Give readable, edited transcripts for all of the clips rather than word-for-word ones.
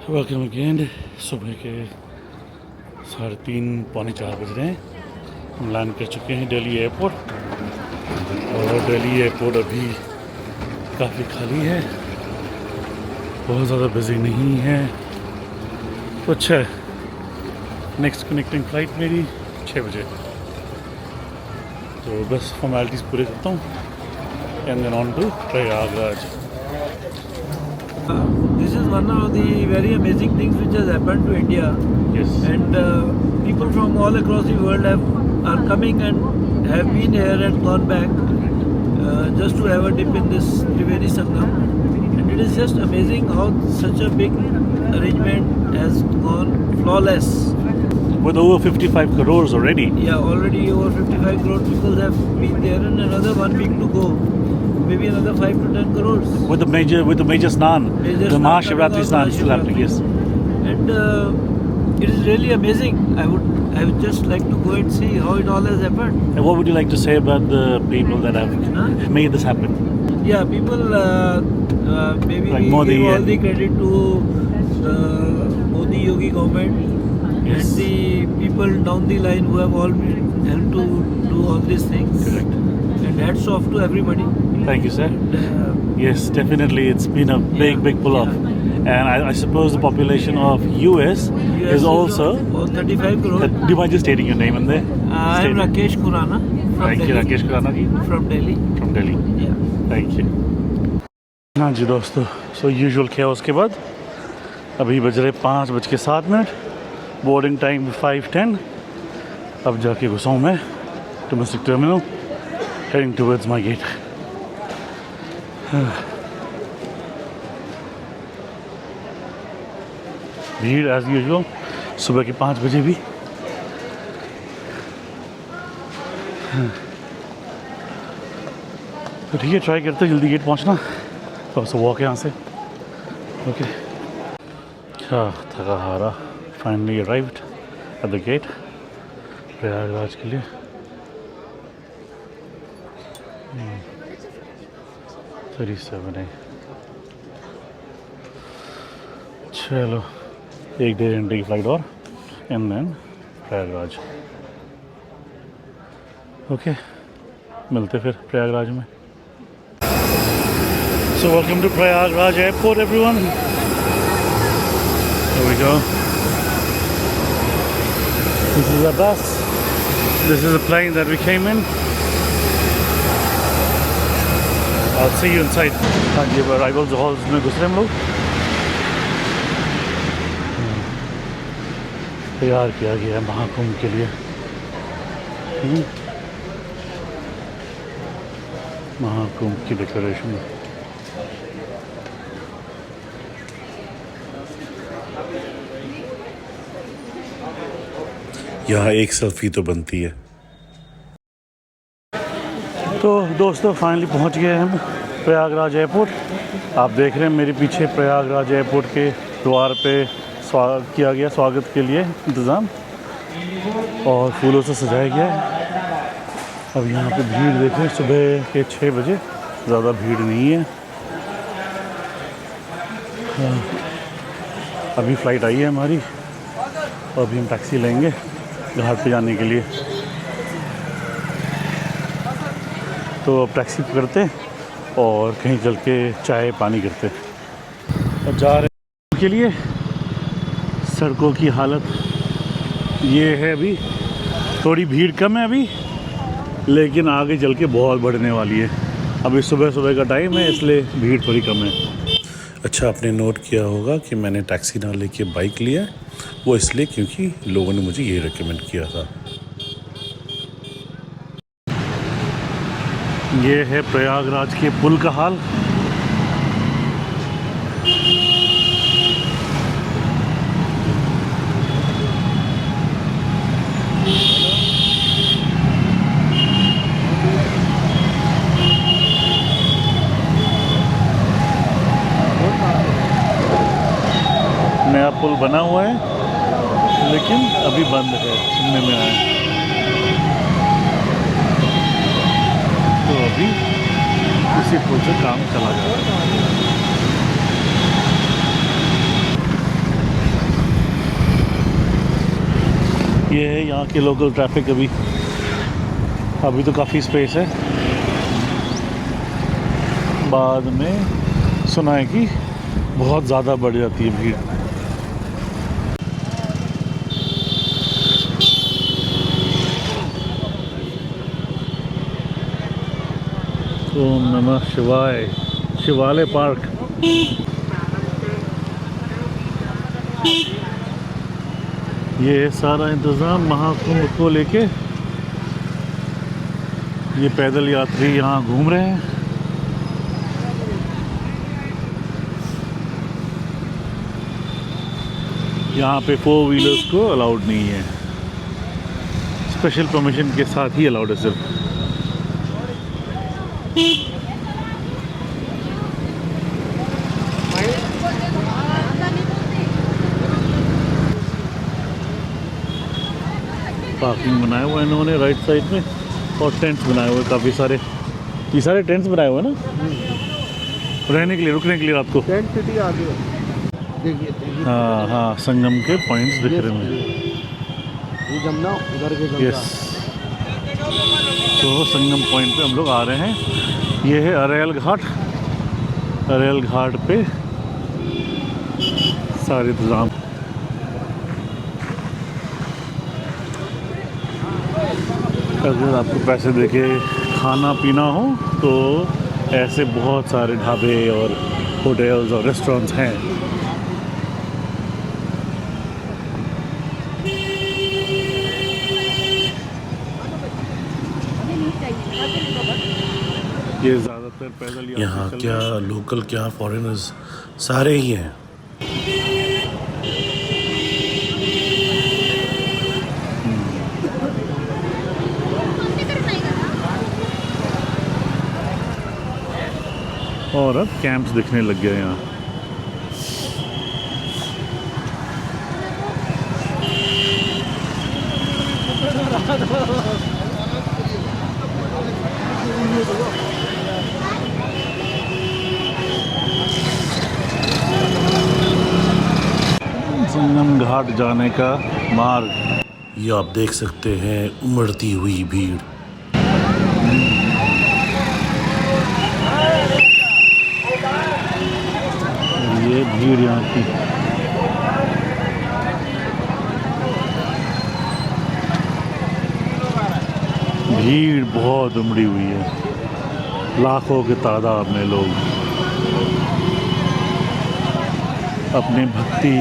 Welcome again. सुबह के 3:30 पौने 4 बज रहे हैं। हम लैंड कर चुके हैं दिल्ली एयरपोर्ट और दिल्ली एयरपोर्ट अभी काफ़ी खाली है, बहुत ज़्यादा बिजी नहीं है। तो अच्छा है। नेक्स्ट कनेक्टिंग फ़्लाइट मेरी 6 बजे, तो बस फॉर्मेलिटीज़ पूरे करता हूँ and then on to Prayagraj. This is one of the very amazing things which has happened to India. Yes. And people from all across the world are coming and have been here and gone back just to have a dip in this Triveni Sangam. And it is just amazing how such a big arrangement has gone flawless. With over 55 crores already. Yeah, already over 55 crore people have been there, and another 1 week to go. Maybe another 5 to 10 crores. With the major Snan, the Mahashivratri Snan still happening, yes. And it is really amazing. I would just like to go and see how it all has happened. And what would you like to say about the people that have made this happen? Yeah, people maybe Like we Modi give all and- the credit to Modi Yogi government. Yes. And the people down the line who have all been helped to do all these things. Correct. And hats off to everybody. Thank you, sir. Yes, definitely, it's been a big pull-off. And I suppose the population of US is also. 35 crore. Do you mind just stating your name in there? I am Rakesh Khurana from Thank you, Delhi. Rakesh Khurana ji, From Delhi. from Delhi. Yeah. Thank you. हाँ जी दोस्तों, सो usual chaos के बाद अभी बज रहे 5:07। Boarding time 5:10। अब जाके घुसा हूँ मैं domestic terminal, heading towards my gate. भीड़ एज यूजुअल सुबह के 5 बजे भी। तो ठीक है, ट्राई करते जल्दी गेट पहुंचना। तो सो वॉक यहाँ से। ओके, क्या थका हारा finally arrived at the gate Prayagraj के लिए। थर्टी सेवन है। चलो 1-1.5 घंटे की फ्लाइट और एंड देन प्रयागराज। ओके, मिलते फिर प्रयागराज में। So welcome to Prayagraj Airport, everyone. Here we go. This is a bus. This is a plane that we came in. I'll see you inside. हाँ जी, अब arrivals halls में घुस रहे हम लोग। तैयार किया गया है महाकुंभ के लिए। महाकुंभ की डेकोरेशन। यहाँ एक सेल्फी तो बनती है। तो दोस्तों फाइनली पहुँच गए हम प्रयागराज एयरपोर्ट। आप देख रहे हैं मेरे पीछे प्रयागराज एयरपोर्ट के द्वार पे किया गया स्वागत के लिए इंतज़ाम और फूलों से सजाया गया है। अब यहाँ पे भीड़ देखें, सुबह के 6 बजे, ज़्यादा भीड़ नहीं है। अभी फ़्लाइट आई है हमारी और अभी हम टैक्सी लेंगे घाट पे जाने के लिए। तो अब टैक्सी पकड़ते और कहीं चल के चाय पानी करते और जा रहे हैं के लिए। सड़कों की हालत ये है, अभी थोड़ी भीड़ कम है अभी, लेकिन आगे चल के बहुत बढ़ने वाली है। अभी सुबह सुबह का टाइम है, इसलिए भीड़ थोड़ी कम है। अच्छा, आपने नोट किया होगा कि मैंने टैक्सी ना लेके बाइक लिया। वो इसलिए क्योंकि लोगों ने मुझे ये रेकमेंड किया था। ये है प्रयागराज के पुल का हाल। नया पुल बना हुआ है लेकिन अभी बंद है, सुनने में आया। तो अभी इसी पुल से काम चला जा रहा है। ये है यहाँ के लोकल ट्रैफिक। अभी तो काफ़ी स्पेस है, बाद में सुना है कि बहुत ज़्यादा बढ़ जाती है भीड़। ओम नमः शिवाय। शिवालय पार्क। ये है सारा इंतज़ाम महाकुंभ को लेके। ये पैदल यात्री यहाँ घूम रहे हैं। यहाँ पे 4 व्हीलर्स को अलाउड नहीं है, स्पेशल परमिशन के साथ ही अलाउड है सिर्फ। पार्किंग बनाया हुआ है इन्होंने राइट साइड में, और टेंट्स बनाए हुए काफ़ी सारे। ये सारे टेंट्स बनाए हुए हैं ना रहने के लिए, रुकने के लिए रात को। टेंट सिटी आ गई देखिए। हाँ हाँ, संगम के पॉइंट्स दिख रहे हैं मुझे। ये जमुना उधर के जमुना। यस, तो संगम पॉइंट पे हम लोग आ रहे हैं। ये है अरेल घाट। अरेल घाट पे सारे इंतज़ाम। अगर आपको पैसे देके खाना पीना हो तो ऐसे बहुत सारे ढाबे और होटल्स और रेस्टोरेंट्स हैं। ये ज़्यादातर पैदल यात्री यहाँ चल क्या रहे हैं। लोकल क्या फॉरेनर्स सारे ही हैं। और अब कैंप्स दिखने लग गए यहाँ। संगम घाट जाने का मार्ग। ये आप देख सकते हैं उमड़ती हुई भीड़। ये भीड़ यहाँ की। भीड़ बहुत उमड़ी हुई है, लाखों की तादाद में लोग अपनी भक्ति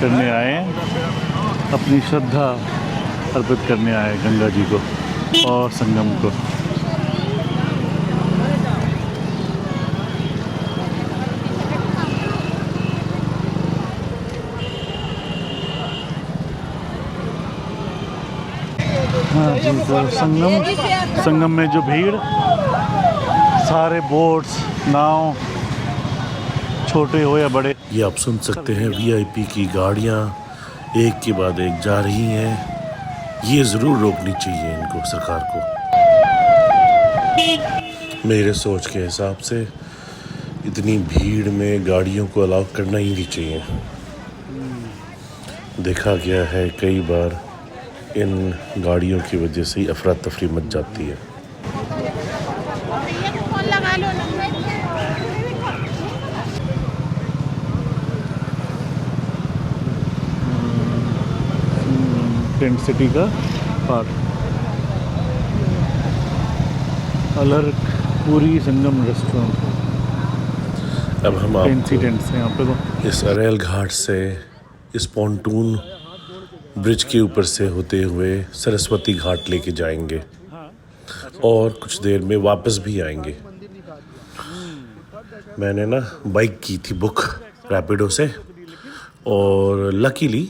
करने आए हैं, अपनी श्रद्धा अर्पित करने आए गंगा जी को और संगम को। हाँ जी, तो संगम में जो भीड़, सारे बोट्स, नाव, छोटे हो या बड़े। ये आप सुन सकते हैं वीआईपी की गाड़ियाँ एक के बाद एक जा रही हैं। ये ज़रूर रोकनी चाहिए इनको, सरकार को। मेरे सोच के हिसाब से इतनी भीड़ में गाड़ियों को अलाउ करना ही नहीं चाहिए। देखा गया है कई बार इन गाड़ियों की वजह से ही अफरा तफरी मच जाती है। टेंट सिटी का पार्क। अलरपुरी संगम रेस्टोरेंट। अब हम फैंसी आपको टेंट्स हैं यहाँ पे तो। इस अरेल घाट से, इस पॉन्टून ब्रिज के ऊपर से होते हुए सरस्वती घाट लेके जाएंगे और कुछ देर में वापस भी आएंगे। मैंने ना बाइक की थी बुक रैपिडो से, और लकीली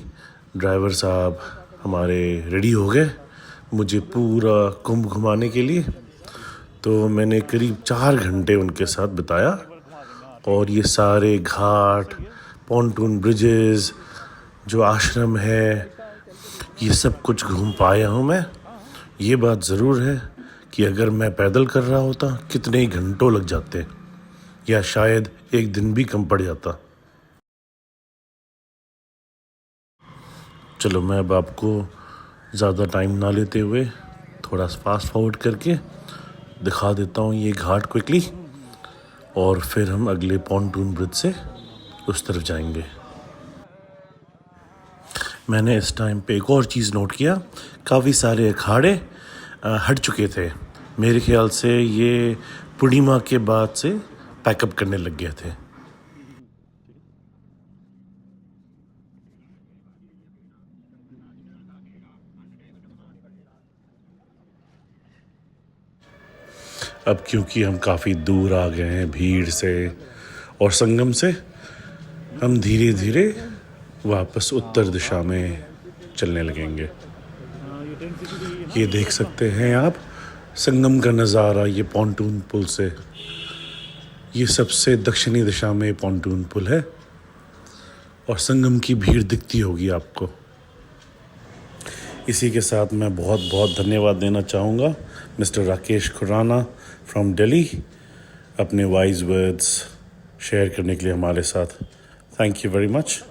ड्राइवर साहब हमारे रेडी हो गए मुझे पूरा कुंभ घुमाने के लिए। तो मैंने करीब 4 घंटे उनके साथ बिताया और ये सारे घाट, पॉन्टून ब्रिजेस, जो आश्रम है, ये सब कुछ घूम पाया हूँ मैं। ये बात ज़रूर है कि अगर मैं पैदल कर रहा होता कितने ही घंटों लग जाते, या शायद एक दिन भी कम पड़ जाता। चलो मैं अब आपको ज़्यादा टाइम ना लेते हुए थोड़ा फास्ट फॉरवर्ड करके दिखा देता हूँ ये घाट क्विकली, और फिर हम अगले पॉन्टून ब्रिज से उस तरफ जाएंगे। मैंने इस टाइम पे एक और चीज़ नोट किया, काफ़ी सारे अखाड़े हट चुके थे। मेरे ख्याल से ये पूर्णिमा के बाद से पैकअप करने लग गए थे। अब क्योंकि हम काफ़ी दूर आ गए हैं भीड़ से और संगम से, हम धीरे धीरे वापस उत्तर दिशा में चलने लगेंगे। ये देख सकते हैं आप संगम का नज़ारा, ये पॉन्टून पुल से। ये सबसे दक्षिणी दिशा में पॉन्टून पुल है और संगम की भीड़ दिखती होगी आपको। इसी के साथ मैं बहुत बहुत धन्यवाद देना चाहूँगा मिस्टर राकेश खुराना फ्रॉम दिल्ली, अपने वाइज वर्ड्स शेयर करने के लिए हमारे साथ। Thank you very much.